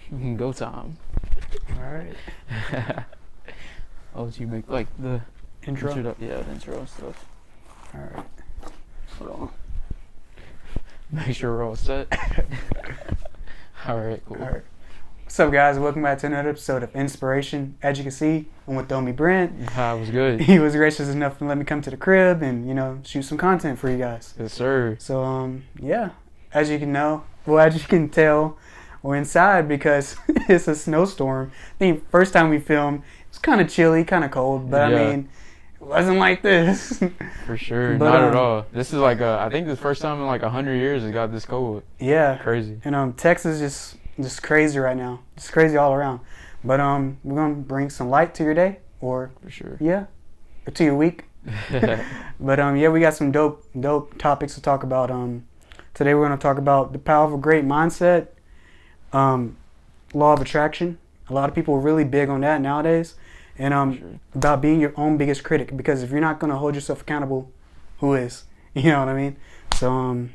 Go time. All right. Oh, so you make like the Intro. Yeah, the intro and stuff. All right. Hold on. Make sure we're all set. All right, cool. All right. What's up, guys? Welcome back to another episode of Inspiration. As you can see, I'm with Domi Brent. Hi, it was good. He was gracious enough to let me come to the crib and shoot some content for you guys. Yes, sir. So yeah, as you can tell, we're inside because it's a snowstorm. I think first time we filmed, it was kind of chilly, kind of cold, but Yeah. I mean, it wasn't like this. For sure. But, Not at all. This is like I think the first time in like 100 years it got this cold. Yeah. Crazy. And Texas just crazy right now. Just crazy all around. But we're gonna bring some light to your day, or For sure. or to your week. But we got some dope topics to talk about. Today we're gonna talk about the power of a great mindset, law of attraction. A lot of people are really big on that nowadays, and Sure. about being your own biggest critic. Because if you're not gonna hold yourself accountable, who is? You know what I mean? So I'm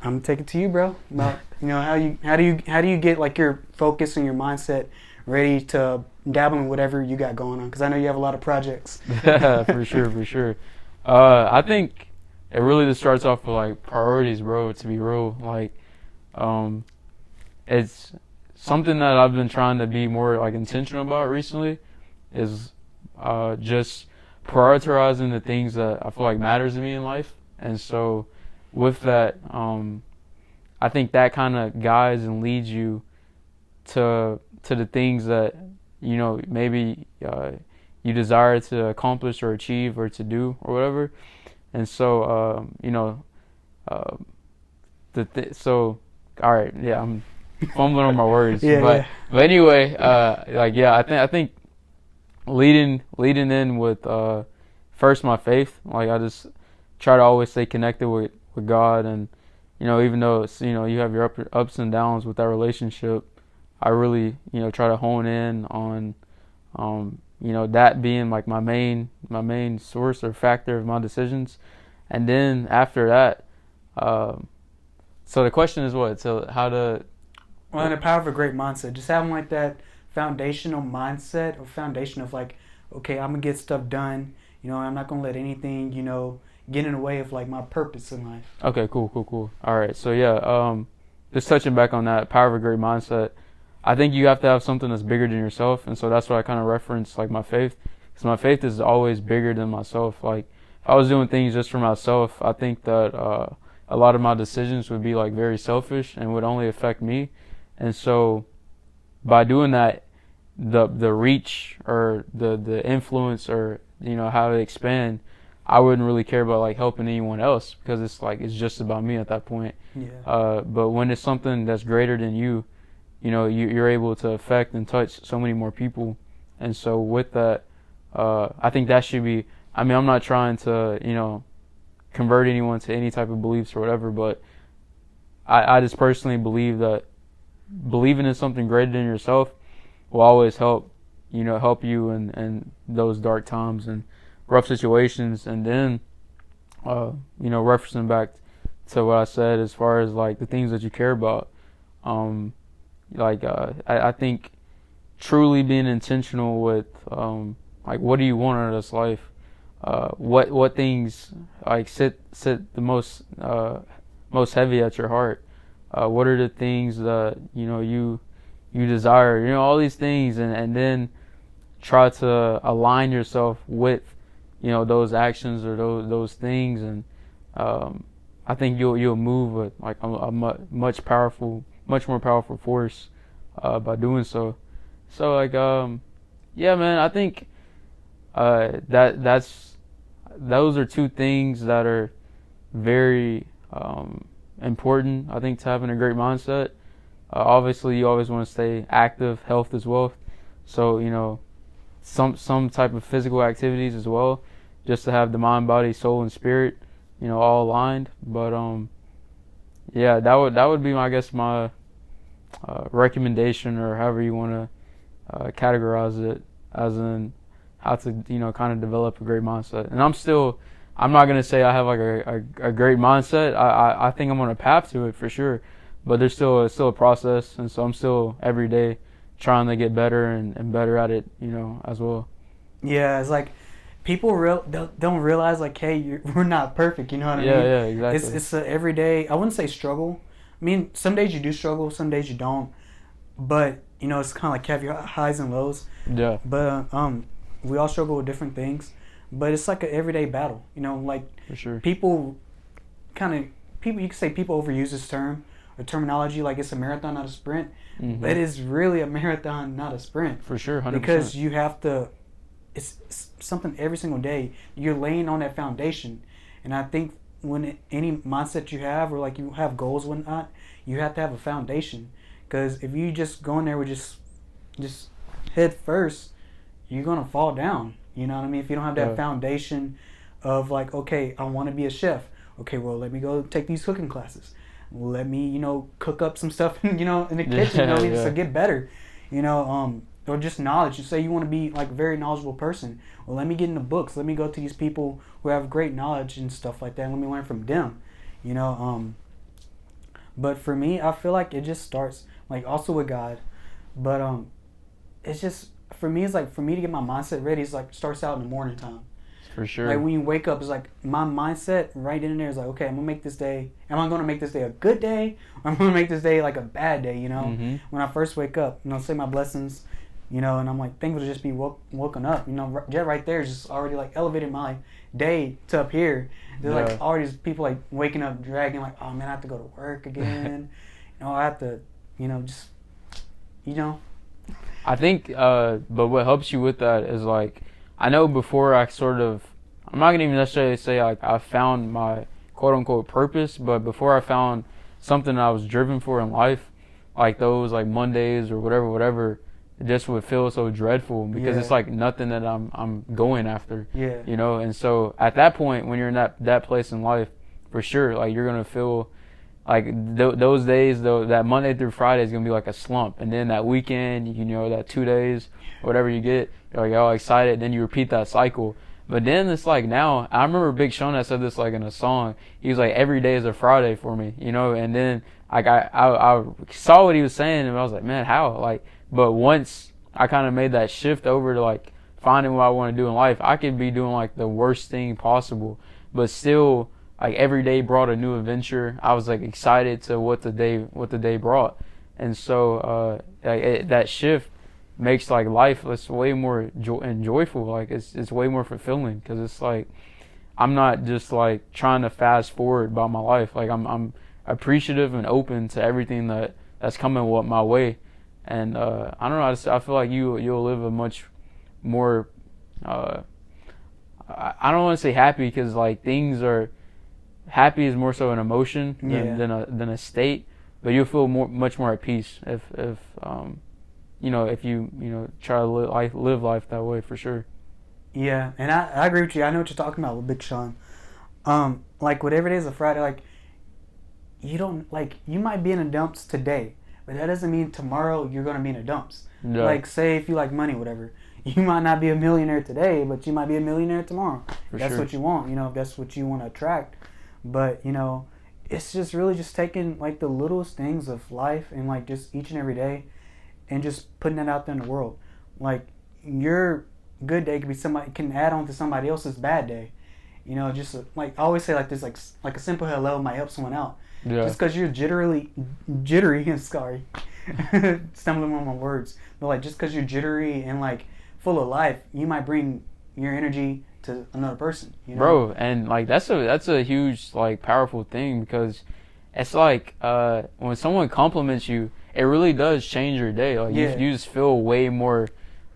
gonna take it to you, bro. About how do you get like your focus and your mindset ready to dabble in whatever you got going on? Because I know you have a lot of projects. For sure. I think it really just starts off with like priorities, bro. To be real, like, it's something that I've been trying to be more like intentional about recently. Is just prioritizing the things that I feel like matters to me in life, and so with that, I think that kind of guides and leads you to the things that maybe you desire to accomplish or achieve or to do or whatever. And so so all right, yeah, I'm fumbling on my words. But anyway, I think leading in with first my faith. Like, I just try to always stay connected with God, and even though it's, you have your ups and downs with that relationship, I really try to hone in on that being like my main source or factor of my decisions. And then after that, so the question is what? So how to... Well, the power of a great mindset. Just having like that foundational mindset or foundation of like, okay, I'm gonna get stuff done. I'm not gonna let anything, get in the way of like my purpose in life. Okay, cool. All right, so yeah, just touching back on that power of a great mindset. I think you have to have something that's bigger than yourself, and so that's what I kind of reference, like my faith, because my faith is always bigger than myself. Like, if I was doing things just for myself, I think that a lot of my decisions would be like very selfish and would only affect me. And so by doing that, the reach or the influence or how to expand, I wouldn't really care about like helping anyone else, because it's just about me at that point. Yeah. But when it's something that's greater than you, you're able to affect and touch so many more people. And so with that, I think that should be, I'm not trying to, convert anyone to any type of beliefs or whatever, but I just personally believe that believing in something greater than yourself will always help you in those dark times and rough situations. And then, referencing back to what I said as far as like the things that you care about, I think truly being intentional with like, what do you want out of this life? What things like sit the most heavy at your heart? What are the things that you desire? All these things, and then try to align yourself with those actions or those things, and I think you'll move with like a much more powerful force by doing so. So like yeah, man, I think those are two things that are very important, I think, to having a great mindset. Obviously, you always want to stay active. Health is wealth. So some type of physical activities as well, just to have the mind, body, soul, and spirit all aligned. But yeah, that would be my recommendation, or however you want to categorize it, as in how to kind of develop a great mindset. And I'm not gonna say I have like a great mindset. I think I'm on a path to it for sure, but there's still a process, and so I'm still every day trying to get better and better at it, as well. Yeah, it's like people don't realize like, hey, we're not perfect. You know what I mean? Yeah, exactly. It's a everyday. I wouldn't say struggle. I mean, some days you do struggle, some days you don't. But it's kind of like you have your highs and lows. Yeah. But we all struggle with different things. But it's like an everyday battle. Like For sure. people you can say people overuse this term or terminology like it's a marathon, not a sprint. Mm-hmm. But it is really a marathon, not a sprint. For sure, 100%. Because you have to. It's something every single day. You're laying on that foundation, and I think any mindset you have or like you have goals and whatnot, you have to have a foundation. Because if you just go in there with just head first, you're gonna fall down. You know what I mean? If you don't have that foundation of like, okay, I want to be a chef. Okay, well, let me go take these cooking classes. Let me, cook up some stuff, in the kitchen, just to get better. Or just knowledge. You say you want to be like a very knowledgeable person. Well, let me get into books. Let me go to these people who have great knowledge and stuff like that. Let me learn from them. But for me, I feel like it just starts like also with God. But it's just for me. It's like for me to get my mindset ready. It's like starts out in the morning time. For sure. Like when you wake up, it's like my mindset right in there is like, okay, I'm gonna make this day. Am I gonna make this day a good day? Or am I gonna make this day like a bad day? Mm-hmm. When I first wake up, say my blessings. And I'm like, thankful to just be woken up. Right there is just already like elevated my day to up here. There's like already people like waking up, dragging like, oh man, I have to go to work again. I have to, just, I think, but what helps you with that is like, I know before I'm not gonna even necessarily say like I found my quote unquote purpose, but before I found something I was driven for in life, like those like Mondays or whatever. It just would feel so dreadful because it's like nothing that I'm going after. Yeah. And so at that point when you're in that place in life, for sure, like you're gonna feel like those days though, that Monday through Friday is gonna be like a slump, and then that weekend, that 2 days, whatever you get, you're like all excited. Then you repeat that cycle. But then it's like now, I remember Big Sean that said this like in a song. He was like, every day is a Friday for me, And then like I saw what he was saying, and I was like, man, how like. But once I kind of made that shift over to like finding what I want to do in life, I could be doing like the worst thing possible, but still like every day brought a new adventure. I was like excited to what the day brought, and so that shift makes like life it's way more joyful. Like it's way more fulfilling because it's like I'm not just like trying to fast forward about my life. Like I'm appreciative and open to everything that's coming my way. And I don't know. I feel like you'll live a much more. I don't want to say happy because like things are happy is more so an emotion than a state. But you'll feel much more at peace if you try to live life that way for sure. Yeah, and I agree with you. I know what you're talking about with Big Sean. Like whatever it is, a Friday, like you don't like you might be in the dumps today. But that doesn't mean tomorrow you're going to be in the dumps. Yeah. Like, say if you like money, whatever. You might not be a millionaire today, but you might be a millionaire tomorrow. That's what you want, if that's what you want to attract. But, it's just really just taking, like, the littlest things of life and, like, just each and every day and just putting it out there in the world. Like, your good day can add on to somebody else's bad day. Just, like, I always say, like, this, like a simple hello might help someone out. Yeah. Just because you're jittery, sorry, stumbling on my words, but like just because you're jittery and like full of life, you might bring your energy to another person. Bro, and like that's a huge like powerful thing because it's like when someone compliments you, it really does change your day. Like you just feel way more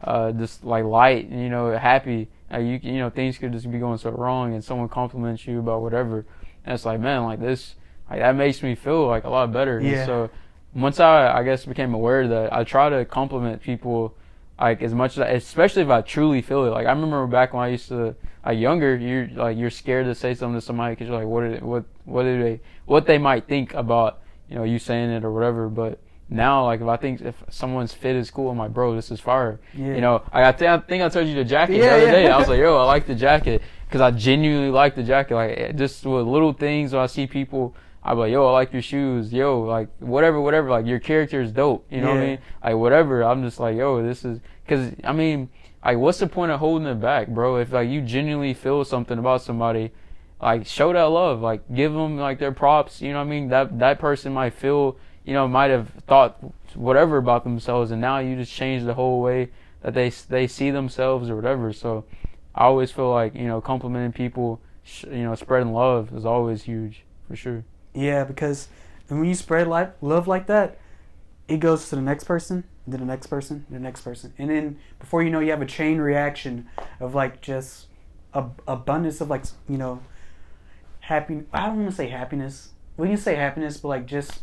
just like light, happy. Things could just be going so wrong, and someone compliments you about whatever, and it's like, man, like this. Like that makes me feel like a lot better. Yeah. And so once I guess became aware of that, I try to compliment people like as much as especially if I truly feel it. Like I remember back when I used to like younger, you're scared to say something to somebody because you're like what they might think about you saying it or whatever. But now like if someone's fit is cool, I'm like, bro, this is fire. Yeah. I think I told you the jacket the other day. I was like, yo, I like the jacket because I genuinely like the jacket. Like just with little things when I see people I'd be like, yo, I like your shoes, yo, like whatever, like your character is dope, you know what I mean? Like whatever. I'm just like, yo, this is, because I mean, like, what's the point of holding it back, bro? If like you genuinely feel something about somebody, like show that love, like give them like their props, you know what I mean? That person might feel, you know, might have thought whatever about themselves, and now you just change the whole way that they see themselves or whatever. So I always feel like, you know, complimenting people, you know, spreading love is always huge for sure. Yeah, because when you spread love like that, it goes to the next person, then the next person, the next person, and then before you know, you have a chain reaction of like just abundance of like, you know, happy. I don't want to say happiness. We can say happiness, but like just,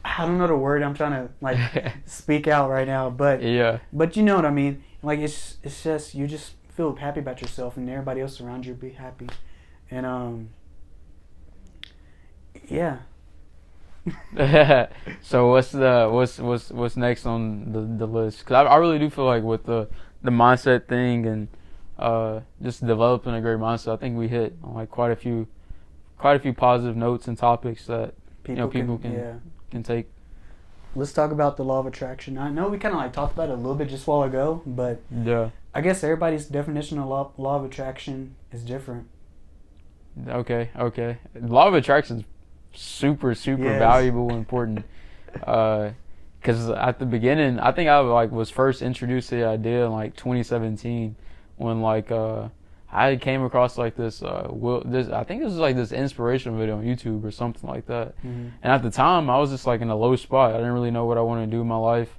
I don't know the word I'm trying to like speak out right now, but yeah, but you know what I mean. Like it's just, you just feel happy about yourself, and everybody else around you be happy, and yeah. So what's next on the list? Because I really do feel like with the mindset thing and just developing a great mindset, I think we hit on like quite a few positive notes and topics that people can take. Let's talk about the law of attraction. I know we kind of like talked about it a little bit just a while ago, but yeah, I guess everybody's definition of law of attraction is different. Okay. Law of attraction is super valuable and important. Because at the beginning, I think I like was first introduced to the idea in like 2017 when like I came across like this I think this was like this inspirational video on YouTube or something like that. Mm-hmm. And at the time, I was just like in a low spot. I didn't really know what I wanted to do in my life.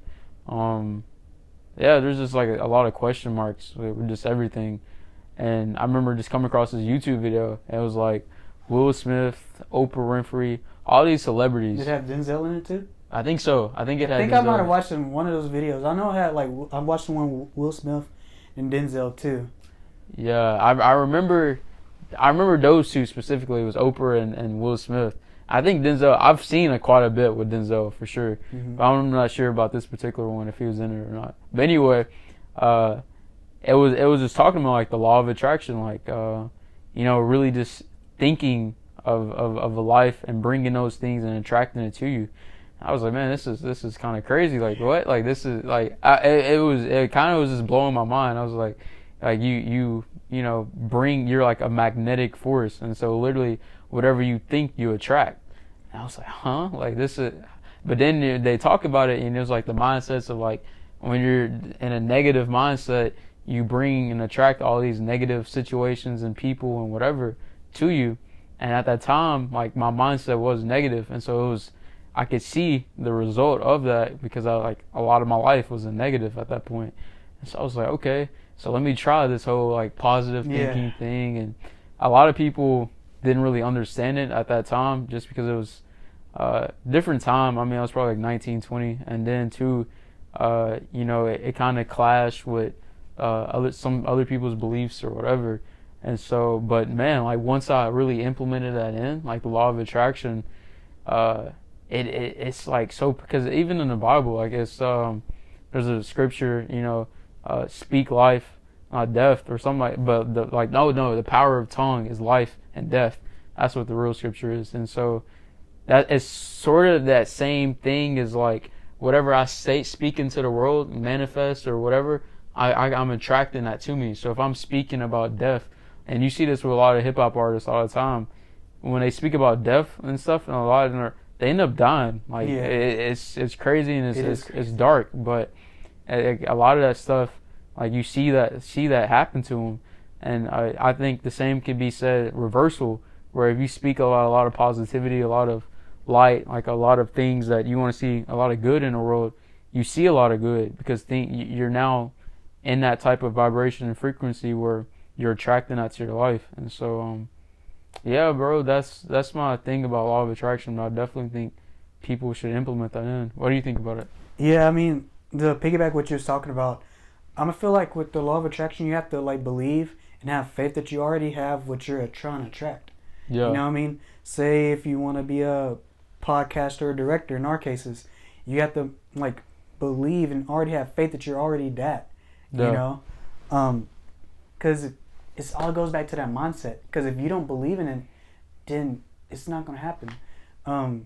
Yeah, there's just like a lot of question marks with just everything. And I remember just coming across this YouTube video, and it was like Will Smith, Oprah Winfrey, all these celebrities. Did it have Denzel in it too? I think so. I think it had. I think Denzel. I might have watched one of those videos. I know it had like, I watched the one with Will Smith and Denzel too. Yeah, I remember those two specifically. It was Oprah and Will Smith. I think Denzel, I've seen quite a bit with Denzel for sure. Mm-hmm. But I'm not sure about this particular one, if he was in it or not. But anyway, it was just talking about like the law of attraction, like you know, really just thinking of a life and bringing those things and attracting it to you. I was like, man, this is kind of crazy. Like what? Like this is like it kind of was just blowing my mind. I was like you know, you're like a magnetic force, and so literally whatever you think you attract. And I was like, huh? Like this is. But then they talk about it, and it was like the mindsets of like when you're in a negative mindset, you bring and attract all these negative situations and people and whatever to you. And at that time, like my mindset was negative, and so it was, I could see the result of that because I like a lot of my life was in negative at that point. And so I was like, okay, so let me try this whole like positive thinking thing. And a lot of people didn't really understand it at that time just because it was different time. I mean, I was probably like 19, 20, and then too, you know, it kind of clashed with some other people's beliefs or whatever. And so, but man, like once I really implemented that in, like the law of attraction, it's like so, because even in the Bible, like it's there's a scripture, you know, speak life, not death, or something like. But the power of tongue is life and death. That's what the real scripture is. And so that is sort of that same thing as like whatever I speak into the world, manifest or whatever, I'm attracting that to me. So if I'm speaking about death, and you see this with a lot of hip hop artists all the time, when they speak about death and stuff, and a lot of them they end up dying. Like it's crazy and it's dark, but a lot of that stuff, like you see that happen to them. And I think the same can be said reversal, where if you speak a lot of positivity, a lot of light, like a lot of things that you want to see a lot of good in the world, you see a lot of good because you're now in that type of vibration and frequency where you're attracting that to your life. And so yeah, bro, that's my thing about law of attraction. But I definitely think people should implement that in. What do you think about it? Yeah, I mean, the piggyback what you was talking about, I'm gonna feel like with the law of attraction, you have to like believe and have faith that you already have what you're trying to attract. Yeah. You know what I mean? Say if you want to be a podcaster or director, in our cases, you have to like believe and already have faith that you're already that. Yeah. You know, because it all goes back to that mindset. Because if you don't believe in it, then it's not gonna happen. I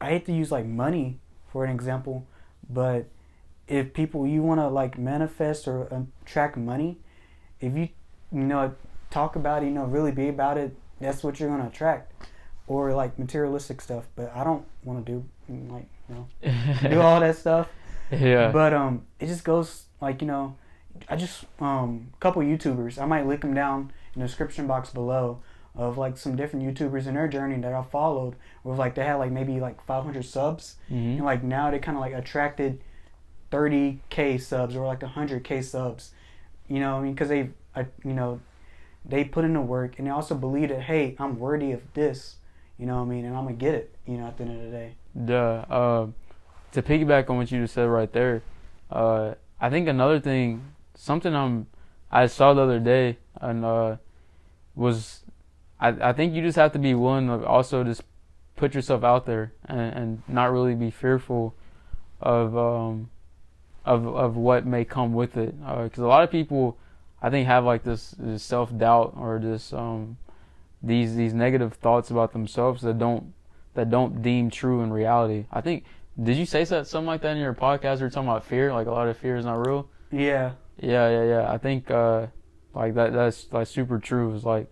hate to use like money for an example, but if people you want to like manifest or attract money, if you know talk about it, really be about it, that's what you're gonna attract, or like materialistic stuff. But I don't want to do like do all that stuff. Yeah. But it just goes like I just couple YouTubers. I might link them down in the description box below of like some different YouTubers in their journey that I followed. Where like they had like maybe like 500 subs, and like now they kind of like attracted 30K subs or like 100K subs. You know what I mean? Because they put in the work and they also believe that hey, I'm worthy of this. You know what I mean? And I'm gonna get it. At the end of the day. Yeah. To piggyback on what you just said right there, I think another thing, something I saw the other day, and was I think you just have to be willing to also just put yourself out there and not really be fearful of what may come with it, because a lot of people I think have like this self doubt or this these negative thoughts about themselves that don't deem true in reality. I think, did you say something like that in your podcast? Or talking about fear, like a lot of fear is not real. Yeah. Yeah. I think like that's like super true. It's like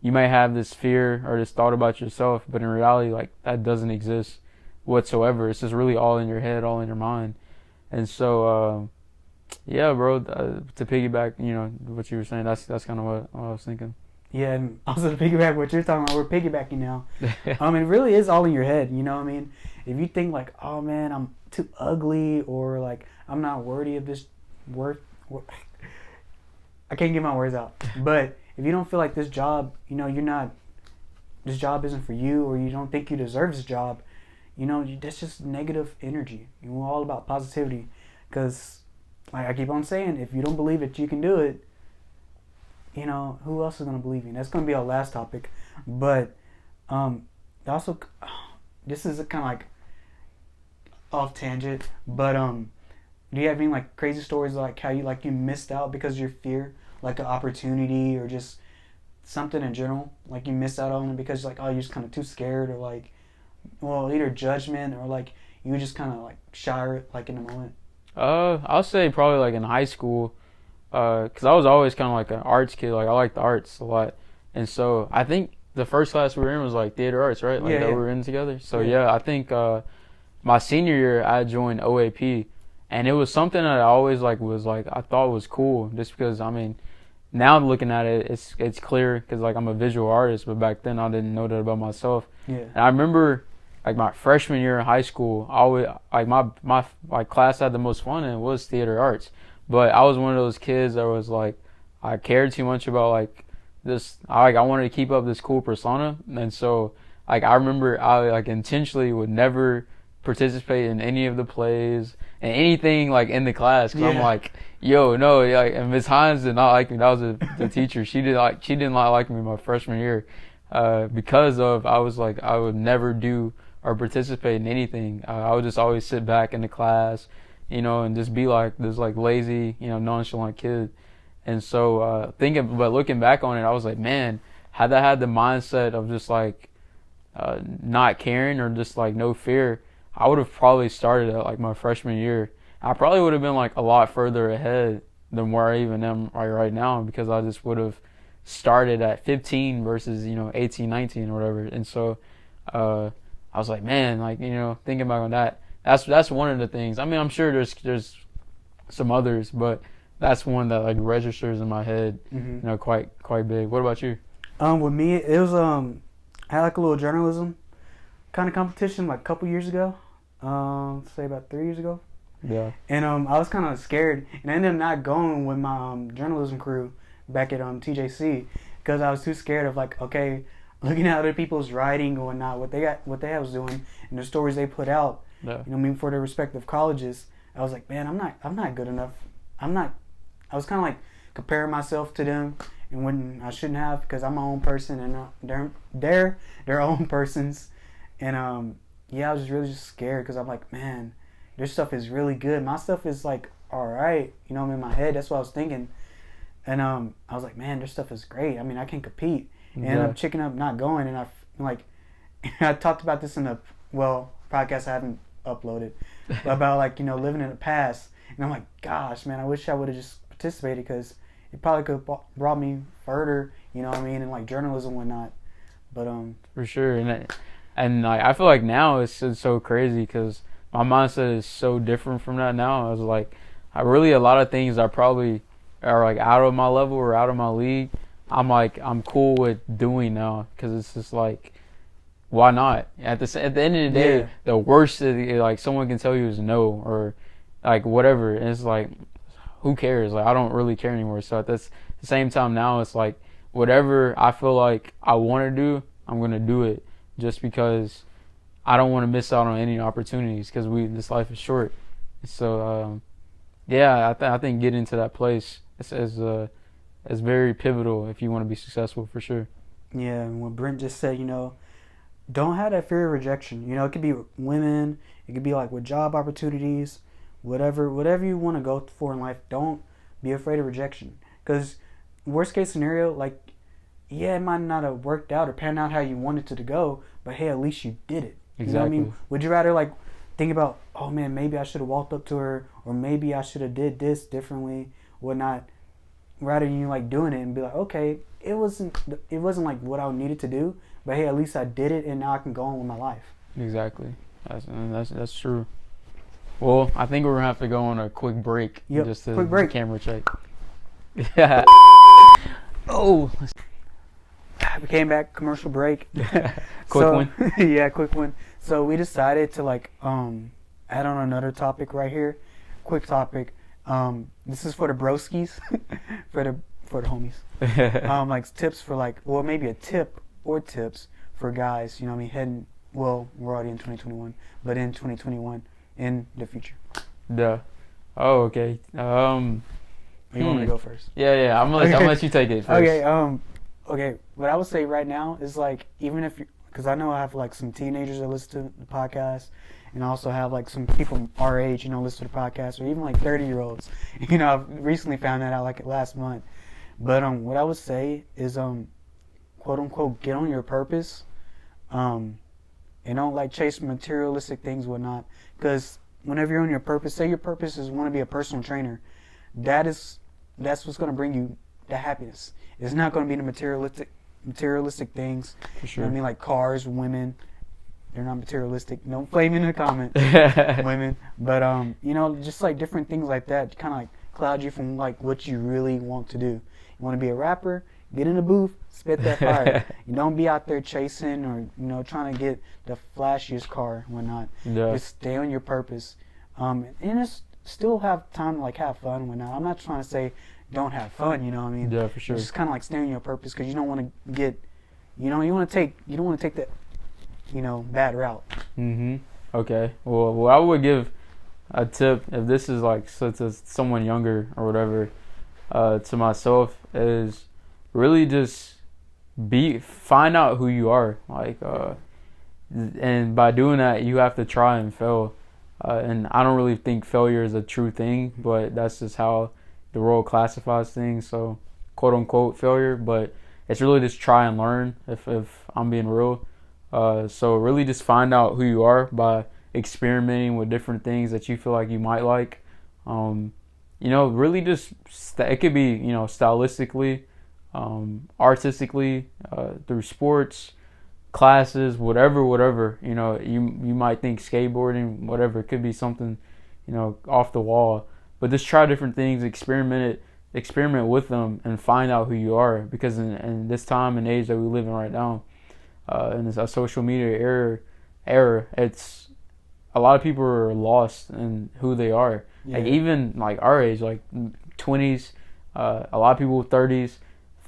you may have this fear or this thought about yourself, but in reality, like that doesn't exist whatsoever. It's just really all in your head, all in your mind. And so yeah, bro. To piggyback, what you were saying, that's kind of what I was thinking. Yeah, and also to piggyback what you're talking about, we're piggybacking now. It really is all in your head, you know what I mean? If you think like, oh man, I'm too ugly, or like I'm not worthy of this I can't get my words out. But if you don't feel like this job, this job isn't for you, or you don't think you deserve this job, that's just negative energy. We're all about positivity, because like I keep on saying, if you don't believe that you can do it, who else is going to believe you? That's going to be our last topic. But also, this is kind of like off tangent, but do you have any like crazy stories like how you missed out because of your fear, like an opportunity or just something in general, like you missed out on it because like, oh, you're just kind of too scared, or like, well, either judgment or like you just kind of like shy like in the moment? I'll say probably like in high school. Because I was always kind of like an arts kid. Like I liked the arts a lot, and so I think the first class we were in was like theater arts, right? Like that we were in together. So yeah, I think my senior year I joined OAP, and it was something that I always was I thought was cool, just because now looking at it, it's clear because like I'm a visual artist, but back then I didn't know that about myself. Yeah. And I remember like my freshman year in high school, I always like my class I had the most fun in was theater arts. But I was one of those kids that was like, I cared too much about like this. I wanted to keep up this cool persona, and so like I remember I like intentionally would never participate in any of the plays and anything like in the class, because I'm like, yo, no, like, and Miss Hines did not like me. That was the teacher. She did not like me my freshman year, because of I was like I would never do or participate in anything. I would just always sit back in the class, and just be like this like lazy, nonchalant kid. And so but looking back on it, I was like, man, had I had the mindset of just like not caring or just like no fear, I would have probably started at like my freshman year. I probably would have been like a lot further ahead than where I even am right now, because I just would have started at 15 versus 18, 19 or whatever. And so I was like, man, like thinking back on that, that's one of the things. I'm sure there's some others, but that's one that like registers in my head, quite big. What about you? With me, it was I had like a little journalism kind of competition like a couple years ago, say about 3 years ago. Yeah. And I was kind of scared, and I ended up not going with my journalism crew back at TJC, because I was too scared of like, okay, looking at other people's writing or whatnot, what they was doing, and the stories they put out. Yeah. For their respective colleges. I was like, man, I'm not good enough. I was kind of like comparing myself to them, and when I shouldn't have, because I'm my own person and they're their own persons. And I was just really scared, because I'm like, man, their stuff is really good. My stuff is like all right, in my head. That's what I was thinking. And I was like, man, their stuff is great. I can compete. And ended up checking up, not going, and I talked about this in a podcast I haven't uploaded about like living in the past, and I'm like, gosh, man, I wish I would have just participated because it probably could have brought me further. You know what I mean, in like journalism and whatnot. But For sure, and like I feel like now it's so crazy because my mindset is so different from that now. I was like, I really a lot of things I probably are like out of my level or out of my league. I'm cool with doing now because it's just like, why not? At the end of the day, Yeah. the worst that like someone can tell you is no or like whatever. And it's like, who cares? Like I don't really care anymore. So at the same time now, it's like whatever I feel like I want to do, I'm gonna do it just because I don't want to miss out on any opportunities because this life is short. So yeah, I think getting to that place is very pivotal if you want to be successful for sure. yeah, and what Brent just said, don't have that fear of rejection. It could be with women, it could be like with job opportunities, whatever you want to go for in life. Don't be afraid of rejection. Because worst case scenario, like, yeah, it might not have worked out or panned out how you wanted it to go, but hey, at least you did it. You know what I Exactly. mean? Would you rather like think about, oh man, maybe I should have walked up to her, or maybe I should have did this differently, whatnot, rather than you like doing it and be like, okay, it wasn't like what I needed to do, but hey, at least I did it, and now I can go on with my life. Exactly. That's true. Well, I think we're gonna have to go on a quick break. Yep. Just to Quick break. camera check. Yeah. Oh. We came back, commercial break. Quick one. Yeah, quick one. So we decided to like add on another topic right here. Quick topic. This is for the broskies, for the homies. Like tips for like, well, maybe a tip or tips for guys. You know what I mean? Heading, well, we're already in 2021, but in 2021 in the future. Duh. Oh, okay. You want me to go first? Yeah. I'm gonna let you take it first. Okay. Okay. What I would say right now is like, even if you, because I know I have like some teenagers that listen to the podcast, and I also have like some people our age, listen to the podcast, or even like 30-year-olds. I've recently found that out like last month. But what I would say is quote unquote, get on your purpose, and don't like chase materialistic things, whatnot. Because whenever you're on your purpose, say your purpose is want to be a personal trainer, that's what's going to bring you the happiness. It's not going to be the materialistic things. For sure. You know what I mean? Like cars, women. They're not materialistic. Don't flame in the comment, women. But just like different things like that, kind of like cloud you from like what you really want to do. You want to be a rapper? Get in the booth, spit that fire. You don't be out there chasing or trying to get the flashiest car and whatnot. Yeah. Just stay on your purpose, and just still have time to like have fun and whatnot. I'm not trying to say don't have fun. You know what I mean? Yeah, for sure. Just kind of like stay on your purpose because you don't want to get, you don't want to take that, bad route. Okay. Well, I would give a tip if this is like to someone younger or whatever, to myself is really just find out who you are. Like, and by doing that, you have to try and fail. And I don't really think failure is a true thing, but that's just how the world classifies things. So, quote unquote failure, but it's really just try and learn. If I'm being real. So really just find out who you are by experimenting with different things that you feel like you might like. Really just, it could be, stylistically, artistically, through sports, classes, whatever, you might think skateboarding, whatever, it could be something, off the wall, but just try different things, experiment with them and find out who you are, because in this time and age that we live in right now, in this social media era, it's a lot of people are lost in who they are. Yeah. Like even like our age, like 20s, a lot of people 30s,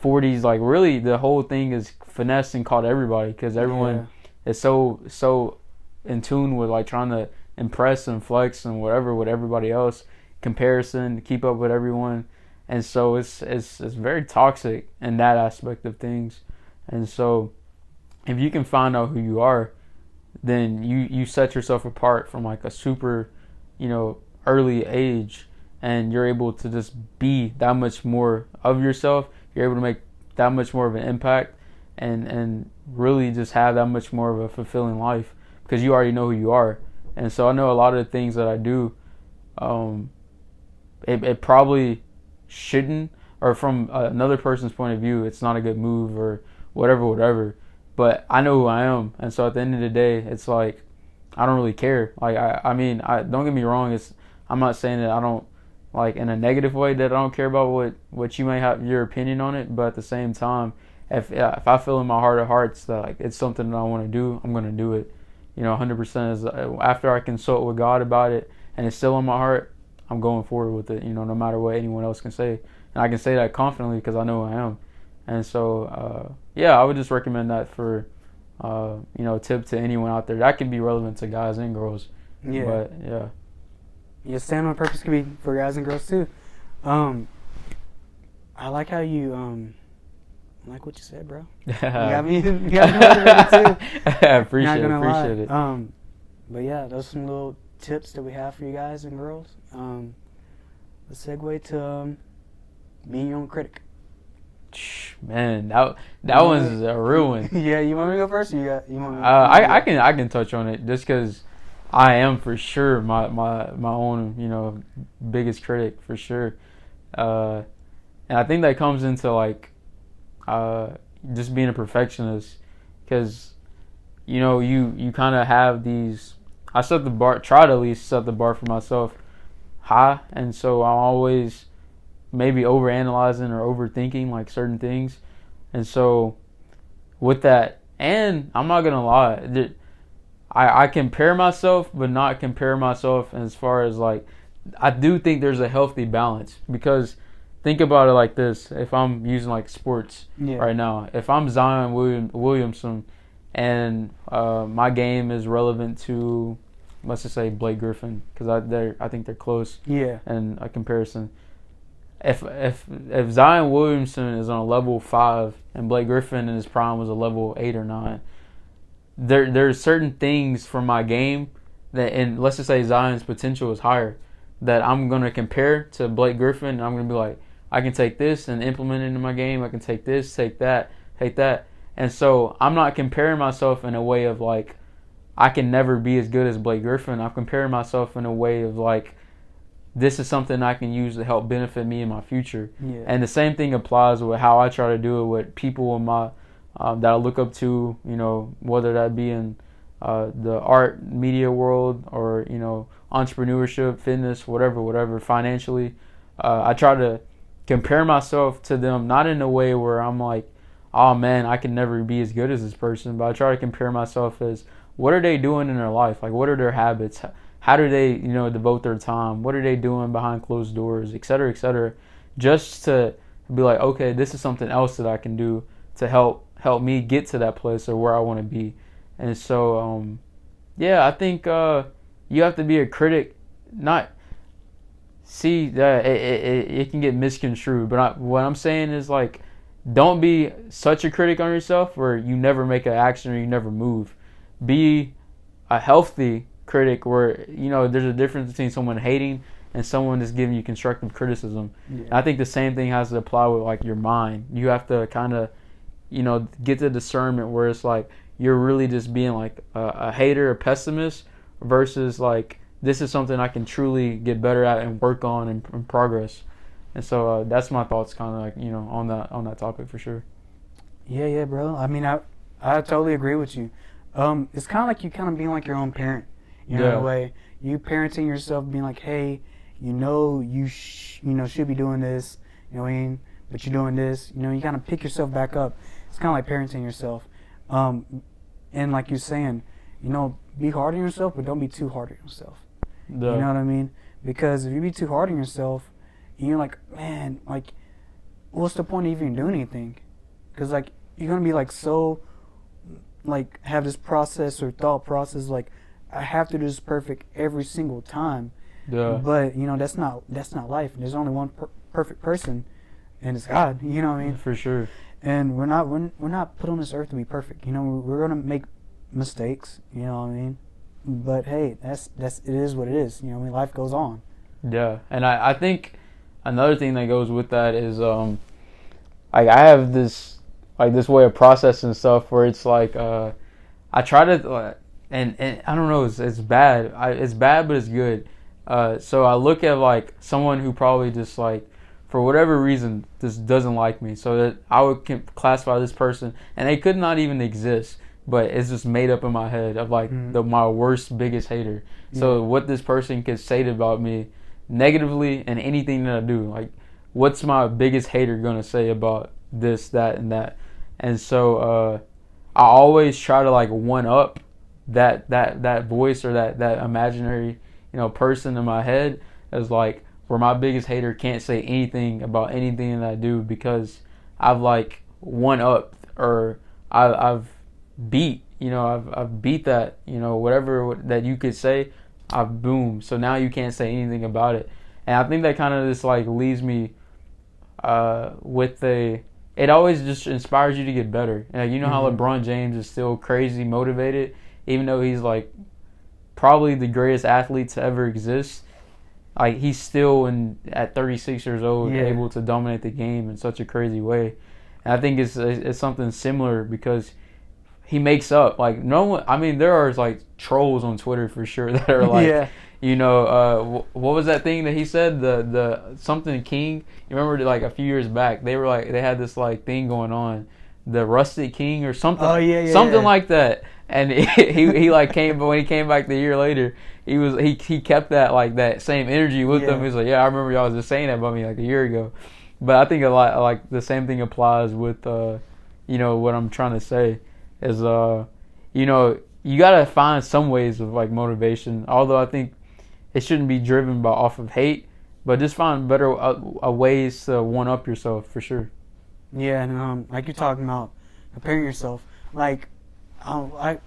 40s. Like really, the whole thing is finessed and caught everybody because everyone is so in tune with like trying to impress and flex and whatever with everybody else, comparison, keep up with everyone, and so it's very toxic in that aspect of things. And so if you can find out who you are, then you set yourself apart from like a super, early age, and you're able to just be that much more of yourself. You're able to make that much more of an impact, and really just have that much more of a fulfilling life because you already know who you are. And so I know a lot of the things that I do, it probably shouldn't, or from another person's point of view, it's not a good move or whatever. But I know who I am, and so at the end of the day, it's like I don't really care. Like I mean, don't get me wrong. I'm not saying that I don't, like, in a negative way, that I don't care about what you may have your opinion on it. But at the same time, if I feel in my heart of hearts that, like, it's something that I want to do, I'm gonna do it. 100% is after I consult with God about it, and it's still in my heart, I'm going forward with it. No matter what anyone else can say, and I can say that confidently because I know who I am. And so, yeah, I would just recommend that for, a tip to anyone out there. That can be relevant to guys and girls. Yeah. But, yeah. Yeah, stand on purpose can be for guys and girls, too. I like how you, I like what you said, bro. You got me motivated, too. I appreciate it. But, yeah, those are some little tips that we have for you guys and girls. Let's segue to being your own critic. Man, that one's a real one. Yeah, you want me to go first? Or you want me to I can touch on it just because I am for sure my own biggest critic for sure, and I think that comes into like just being a perfectionist because you kind of have these. I set the bar, try to at least set the bar for myself high, and so I'm always maybe overanalyzing or overthinking like certain things. And so with that, and I'm not gonna lie, I compare myself but not compare myself as far as like, I do think there's a healthy balance, because think about it like this. If I'm using like sports right now, if I'm Zion Williamson and my game is relevant to, let's just say, Blake Griffin, because I think they're close in a comparison. If Zion Williamson is on a level 5 and Blake Griffin in his prime was a level 8 or 9, there's certain things from my game that, and let's just say Zion's potential is higher, that I'm gonna compare to Blake Griffin, and I'm gonna be like, I can take this and implement it in my game. I can take this, take that, and so I'm not comparing myself in a way of like, I can never be as good as Blake Griffin. I'm comparing myself in a way of like, this is something I can use to help benefit me in my future. Yeah. And the same thing applies with how I try to do it with people in my that I look up to, whether that be in the art media world or, entrepreneurship, fitness, whatever, financially. I try to compare myself to them, not in a way where I'm like, oh man, I can never be as good as this person, but I try to compare myself as, what are they doing in their life? Like, what are their habits? How do they, devote their time? What are they doing behind closed doors, et cetera, just to be like, okay, this is something else that I can do to help me get to that place or where I want to be. And so, I think you have to be a critic, not see that it can get misconstrued. But what I'm saying is, like, don't be such a critic on yourself where you never make an action or you never move. Be a healthy critic where there's a difference between someone hating and someone that's giving you constructive criticism. I think the same thing has to apply with like your mind. You have to kind of get the discernment where it's like you're really just being like a hater, a pessimist, versus like, this is something I can truly get better at and work on and progress. And so that's my thoughts kind of like on that topic for sure. Yeah, bro. I mean, I totally agree with you. It's kind of like you kind of being like your own parent. In a way, you parenting yourself, being like, hey, you should be doing this, what I mean, but you're doing this, you kind of pick yourself back up. It's kind of like parenting yourself, and like you're saying, be hard on yourself, but don't be too hard on yourself. You know what I mean? Because if you be too hard on yourself, and you're like, man, like, what's the point of even doing anything? Because like, you're gonna be like so, like, have this process or thought process like, I have to do this perfect every single time. But that's not life. There's only one perfect person, and it's God. You know what I mean? For sure. And we're not put on this earth to be perfect. We're gonna make mistakes. You know what I mean? But hey, it is what it is. Life goes on. Yeah, and I think another thing that goes with that is like, I have this like this way of processing stuff where it's like I try to and I don't know, it's bad. It's bad, but it's good. So I look at like someone who probably just like for whatever reason just doesn't like me. So that I would classify this person, and they could not even exist, but it's just made up in my head of like my worst, biggest hater. So what this person could say about me negatively and anything that I do, like what's my biggest hater gonna say about this, that, and that. And so I always try to like one up that voice or that imaginary person in my head as like where my biggest hater can't say anything about anything that I do because I've like one up or I've beat I've beat that whatever that you could say I've boom, so now you can't say anything about it. And I think that kind of just like leaves me with it always just inspires you to get better. And how LeBron James is still crazy motivated, even though he's like probably the greatest athlete to ever exist. Like he's still at 36 years old able to dominate the game in such a crazy way. And I think it's something similar because he makes up like no one. I mean, there are like trolls on Twitter for sure that are like. What was that thing that he said? The something King. You remember like a few years back, they were like they had this like thing going on, the Rusted King or something. Oh yeah, something like that. And he like came, but when he came back the year later, he kept that like that same energy with them. He was like, yeah, I remember y'all was just saying that about me like a year ago. But I think a lot like the same thing applies with what I'm trying to say is you gotta find some ways of like motivation. Although I think it shouldn't be driven off of hate, but just find better ways to one up yourself for sure. Yeah, and like you're talking about comparing yourself, like I'm trying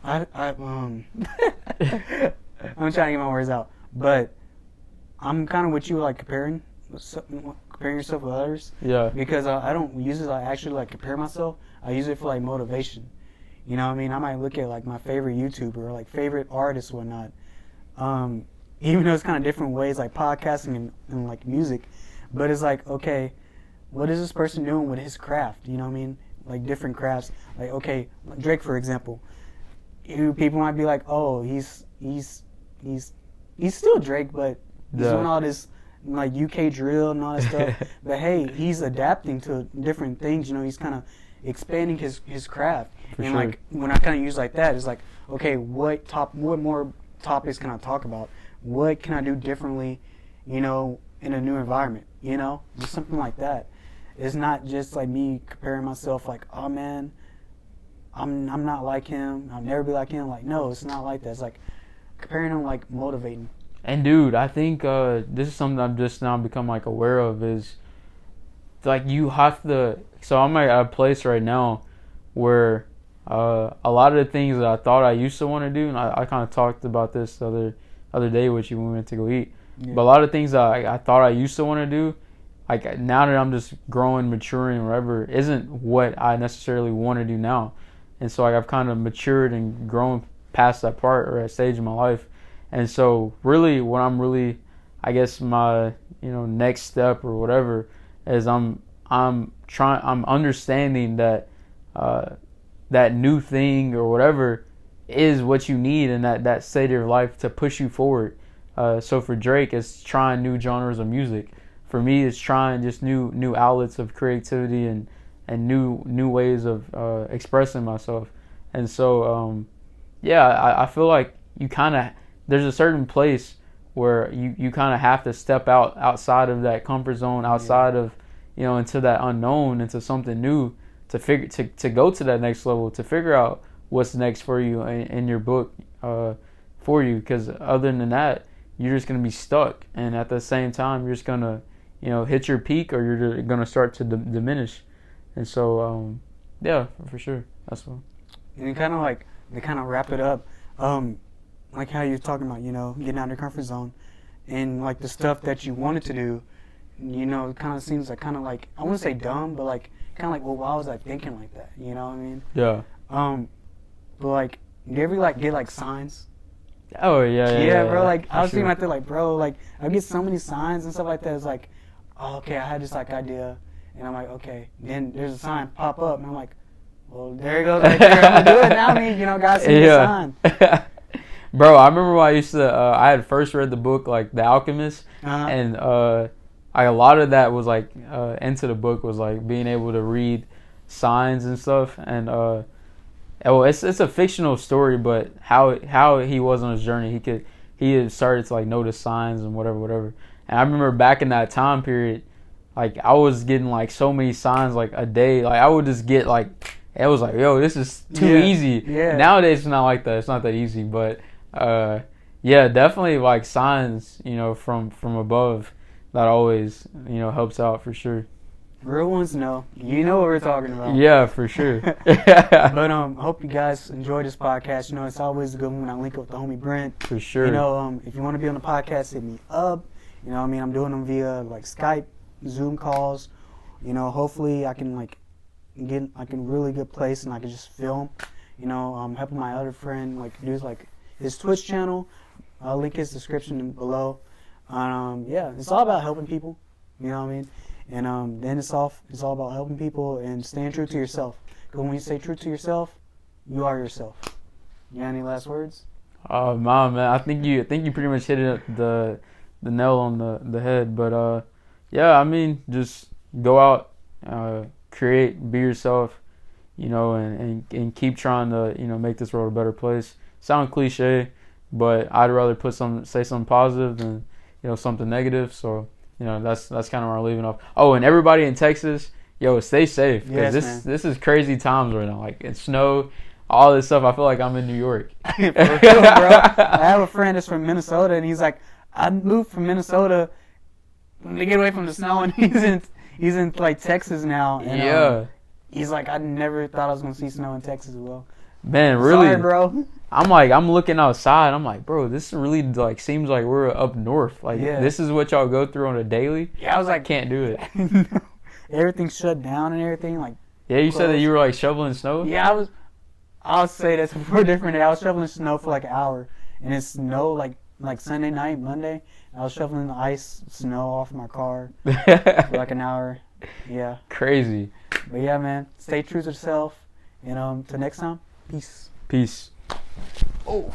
to get my words out, but I'm kind of with you like comparing yourself with others. Yeah. Because I don't use it like actually like compare myself. I use it for like motivation. You know what I mean? I might look at like my favorite YouTuber or like favorite artist or whatnot. Even though it's kind of different ways like podcasting and like music, but it's like, okay, what is this person doing with his craft? You know what I mean? Like different crafts. Like, okay, Drake for example. People might be like, oh, he's still Drake, but he's doing all this like UK drill and all that stuff. But hey, he's adapting to different things. He's kind of expanding his craft. For and sure. like when I kind of use like that, it's like, okay, what more topics can I talk about? What can I do differently, in a new environment? Just something like that. It's not just like me comparing myself like, oh man, I'm not like him. I'll never be like him. Like, no, it's not like that. It's like comparing him like motivating. And dude, I think this is something I'm just now become like aware of is like you have to. So I'm at a place right now where a lot of the things that I thought I used to want to do, and I kind of talked about this the other day with you when we went to go eat. Yeah. But a lot of things that I thought I used to want to do, like now that I'm just growing, maturing, whatever, isn't what I necessarily want to do now. And so like I've kind of matured and grown past that part or that stage in my life. And so really what I'm really, I guess my next step or whatever is I'm understanding that that new thing or whatever is what you need in that state of your life to push you forward. So for Drake, it's trying new genres of music. For me, it's trying just new outlets of creativity and new ways of expressing myself. And so I feel like you kind of there's a certain place where you kind of have to step outside of that comfort zone, outside of into that unknown, into something new to go to that next level, to figure out what's next for you in your book for you. Because other than that, you're just going to be stuck, and at the same time you're just going to hit your peak, or you're going to start to diminish. And so for sure, that's what. And kind of like to kind of wrap it up, like how you're talking about getting out of your comfort zone, and like the stuff that you wanted to do, it kind of seems like I wouldn't say dumb, but like kind of like, well, why was I thinking like that? You know what I mean? Yeah. But like, do you ever like get like signs? Oh yeah, bro. Like I was thinking out there, like, bro, like I get so many signs and stuff like that. It's like, oh, okay, I had this like idea, and I'm like, okay. Then there's a sign pop up, and I'm like, Well, there you go. Right there. I'm gonna do it now. Me, guys, see the sign. Bro, I remember when I used to. I had first read the book like The Alchemist, Uh-huh. and a lot of that was like into the book was like being able to read signs and stuff. And well, it's a fictional story, but how he was on his journey, he had started to like notice signs and whatever. And I remember back in that time period, like I was getting like so many signs like a day. Like I would just get like, it was like, yo, this is too easy. Yeah. Nowadays it's not like that. It's not that easy, but yeah, definitely like signs, from above, that always, helps out for sure. Real ones know. You know what we're talking about. Yeah, for sure. But hope you guys enjoy this podcast. It's always a good one when I link up with the homie Brent. For sure. If you want to be on the podcast, hit me up. I'm doing them via like Skype, Zoom calls. Hopefully I can like get like a really good place and I can just film. Helping my other friend like do like his Twitch channel. I'll link his description below. Yeah, it's all about helping people. You know what I mean? And then it's all about helping people and staying true to yourself. Because when you stay true to yourself, you are yourself. You got any last words? Oh man, I think you pretty much hit it the nail on the head. But yeah, I mean, just go out, create, be yourself, and keep trying to make this world a better place. Sound cliche, but I'd rather say something positive than something negative. So that's kind of where I'm leaving off. Oh, and everybody in Texas, stay safe, because this is crazy times right now. Like it's snow, all this stuff. I feel like I'm in New York. For real, bro. I have a friend that's from Minnesota, and he's like, I moved from Minnesota to get away from the snow, and he's in like Texas now. And, yeah. He's like, I never thought I was gonna see snow in Texas as well. Man, really, sorry, bro. I'm looking outside. I'm like, bro, this really like seems like we're up north. Like this is what y'all go through on a daily. Yeah, I was like, can't do it. Everything's shut down and everything. Like, yeah, you said that you were like shoveling snow. Yeah, I'll say that's for a different day. I was shoveling snow for like an hour, and it snowed like Sunday night, Monday. I was shoveling the ice, snow off my car for like an hour. Yeah, crazy. But yeah, man, stay true to yourself, and till next time, peace. Peace. Oh.